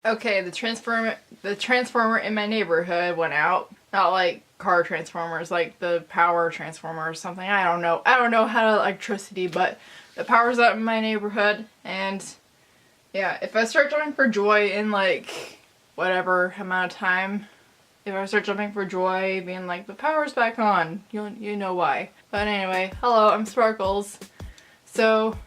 Okay, the transformer in my neighborhood went out. Not like car transformers, like the power transformer or something. I don't know. I don't know how to electricity, but the power's out in my neighborhood, and yeah, if I start jumping for joy in like whatever amount of time, if I start jumping for joy, being like, the power's back on, you know why. But anyway, hello, I'm Sparkles. So,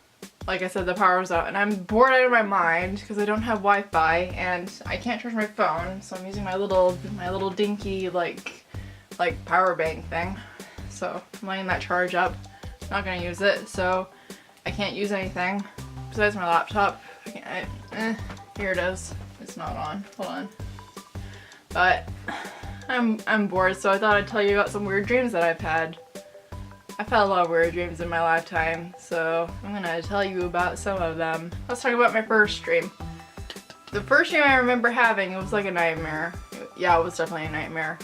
like I said, the power's out, and I'm bored out of my mind because I don't have Wi-Fi and I can't charge my phone, so I'm using my little dinky like power bank thing. So I'm letting that charge up. I'm not gonna use it, so I can't use anything besides my laptop. Here it is. It's not on. Hold on. But I'm bored, so I thought I'd tell you about some weird dreams that I've had. I've had a lot of weird dreams in my lifetime, so I'm gonna tell you about some of them. Let's talk about my first dream. The first dream I remember having, it was like a nightmare. Yeah, it was definitely a nightmare.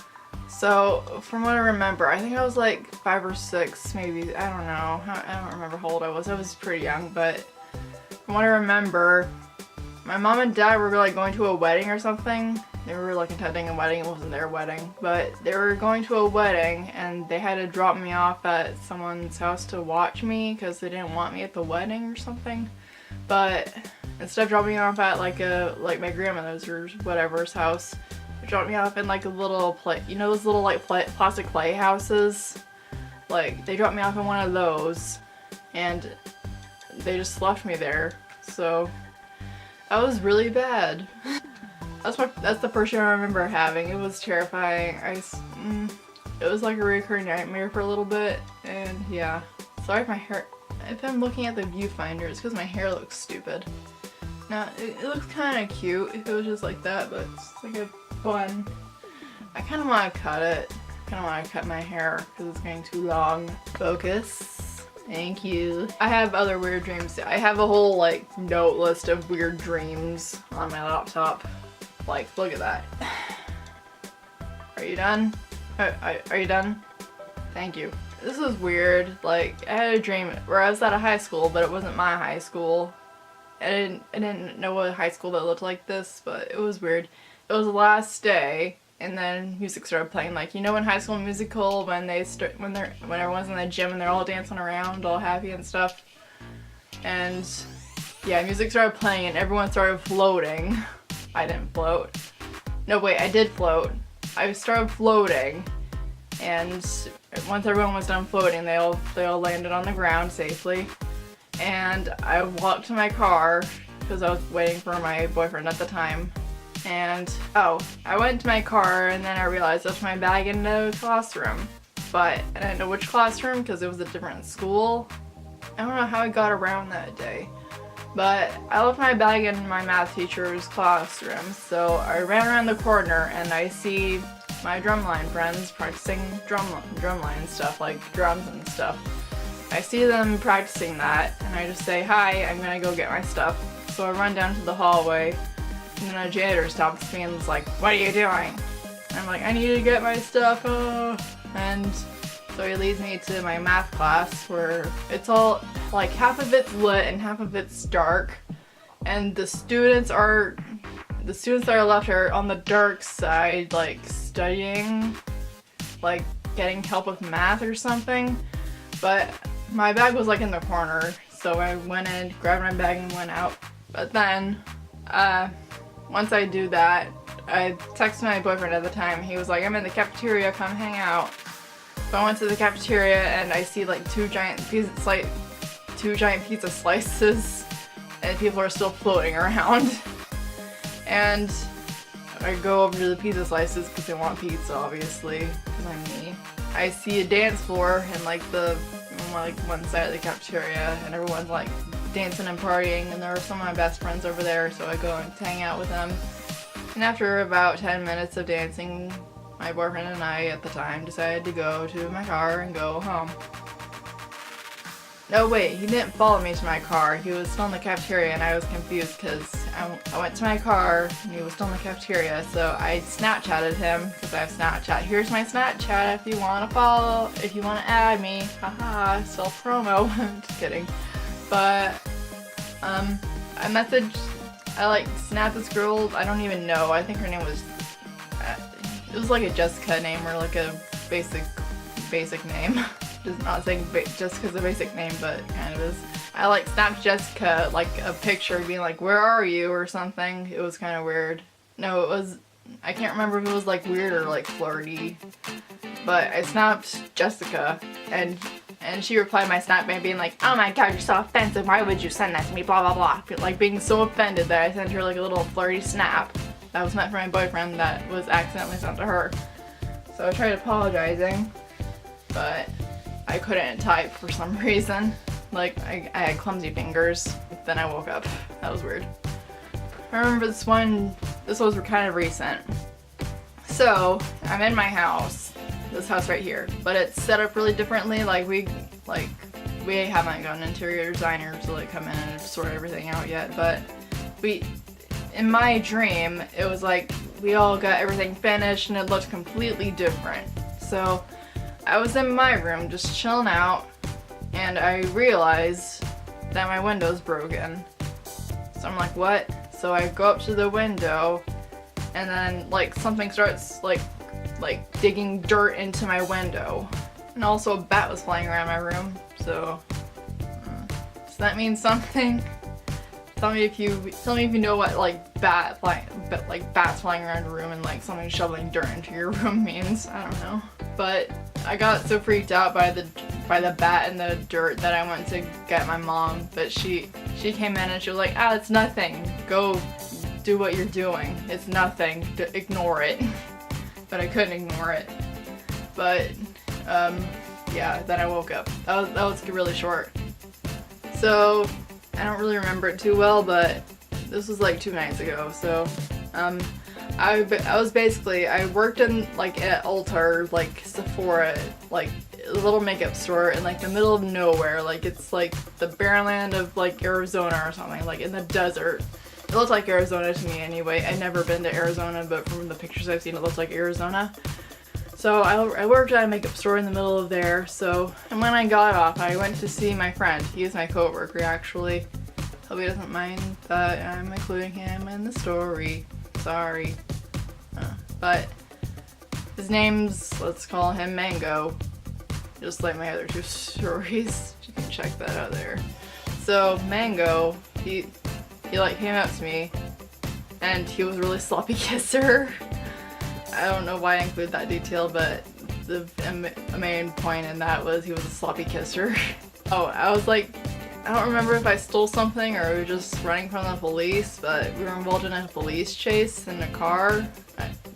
So, from what I remember, I think I was like 5 or 6, maybe, I don't know. I don't remember how old I was. I was pretty young, but from what I remember, my mom and dad were like going to a wedding or something. They were like attending a wedding. It wasn't their wedding, but they were going to a wedding and they had to drop me off at someone's house to watch me because they didn't want me at the wedding or something. But instead of dropping me off at like my grandmother's or whatever's house, they dropped me off in like a little play, you know those little like plastic playhouses? Like they dropped me off in one of those and they just left me there. So that was really bad. That's the first dream I remember having. It was terrifying. It was like a recurring nightmare for a little bit, and yeah. Sorry if my hair. If I'm looking at the viewfinder, it's because my hair looks stupid. Now it looks kind of cute if it was just like that, but it's like a bun. I kind of want to cut it. I kind of want to cut my hair because it's getting too long. Focus. Thank you. I have other weird dreams. I have a whole like note list of weird dreams on my laptop. Like, look at that. Are you done? Are you done? Thank you. This was weird. Like, I had a dream where I was at a high school, but it wasn't my high school. I didn't know a high school that looked like this, but it was weird. It was the last day, and then music started playing. Like, you know in High School Musical when when everyone's in the gym and they're all dancing around, all happy and stuff. And yeah, music started playing and everyone started floating. I didn't float. No, wait, I did float. I started floating, and once everyone was done floating, they all landed on the ground safely. And I walked to my car because I was waiting for my boyfriend at the time. And I went to my car, and then I realized I left my bag in the classroom. But I didn't know which classroom because it was a different school. I don't know how I got around that day. But I left my bag in my math teacher's classroom, so I ran around the corner and I see my drumline friends practicing drumline stuff, like drums and stuff. I see them practicing that, and I just say, "Hi, I'm gonna go get my stuff." So I run down to the hallway, and then a janitor stops me and is like, "What are you doing?" And I'm like, "I need to get my stuff." And so he leads me to my math class where it's all like half of it's lit and half of it's dark, and the students that are left are on the dark side, like studying, like getting help with math or something. But my bag was like in the corner, so I went in, grabbed my bag, and went out. But then once I do that, I texted my boyfriend at the time. He was like, "I'm in the cafeteria, come hang out." So I went to the cafeteria and I see like two giant pizza slices, and people are still floating around. And I go over to the pizza slices because they want pizza, obviously, because I'm me. I see a dance floor in like one side of the cafeteria, and everyone's like dancing and partying, and there are some of my best friends over there, so I go and hang out with them. And after about 10 minutes of dancing, my boyfriend and I at the time decided to go to my car and go home. No, wait, he didn't follow me to my car. He was still in the cafeteria, and I was confused because I went to my car and he was still in the cafeteria. So I Snapchatted him because I have Snapchat. Here's my Snapchat if you want to follow, if you want to add me. Haha, self promo. Just kidding. But I messaged I like snapped this girl, I don't even know, I think her name was, it was like a Jessica name or like a basic name. Just not saying Jessica's a basic name, but kind of is. I like snapped Jessica like a picture being like, where are you or something. It was kind of weird. No, it was, I can't remember if it was like weird or like flirty, but I snapped Jessica and she replied my snap by being like, oh my god, you're so offensive, why would you send that to me, blah blah blah. Like being so offended that I sent her like a little flirty snap that was meant for my boyfriend that was accidentally sent to her. So I tried apologizing, but I couldn't type for some reason. Like I had clumsy fingers. Then I woke up. That was weird. I remember this was kind of recent. So I'm in my house, this house right here, but it's set up really differently. Like we haven't got an interior designer to like come in and sort everything out yet, but in my dream, it was like we all got everything finished and it looked completely different. So I was in my room just chilling out and I realized that my window's broken. So I'm like, what? So I go up to the window and then like something starts like digging dirt into my window. And also a bat was flying around my room. So does that mean something? Tell me if you know what like bats flying around your room and like something shoveling dirt into your room means. I don't know. But I got so freaked out by the bat and the dirt that I went to get my mom, but she came in and she was like, ah, it's nothing. Go do what you're doing. It's nothing. Ignore it. But I couldn't ignore it. But yeah, then I woke up. That was really short. So I don't really remember it too well, but this was like 2 nights ago. So I worked in like at Ulta, like Sephora, like a little makeup store in like the middle of nowhere. Like it's like the barren land of like Arizona or something, like in the desert. It looked like Arizona to me anyway. I'd never been to Arizona, but from the pictures I've seen, it looks like Arizona. So I worked at a makeup store in the middle of there. So, and when I got off, I went to see my friend. He is my coworker actually. Hope he doesn't mind that I'm including him in the story. Sorry. But his name's, let's call him Mango. Just like my other 2 stories. You can check that out there. So Mango, he like came up to me and he was a really sloppy kisser. I don't know why I include that detail, but the main point in that was he was a sloppy kisser. Oh, I was like, I don't remember if I stole something or we were just running from the police, but we were involved in a police chase in a car.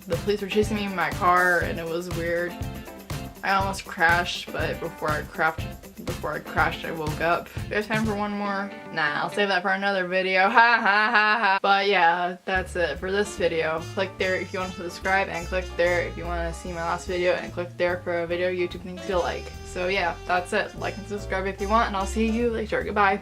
The police were chasing me in my car and it was weird. I almost crashed, but before I crashed, I woke up. Do you have time for one more? Nah, I'll save that for another video. Ha ha ha ha. But yeah, that's it for this video. Click there if you want to subscribe, and click there if you want to see my last video, and click there for a video YouTube thinks you'll like. So yeah, that's it. Like and subscribe if you want, and I'll see you later. Goodbye.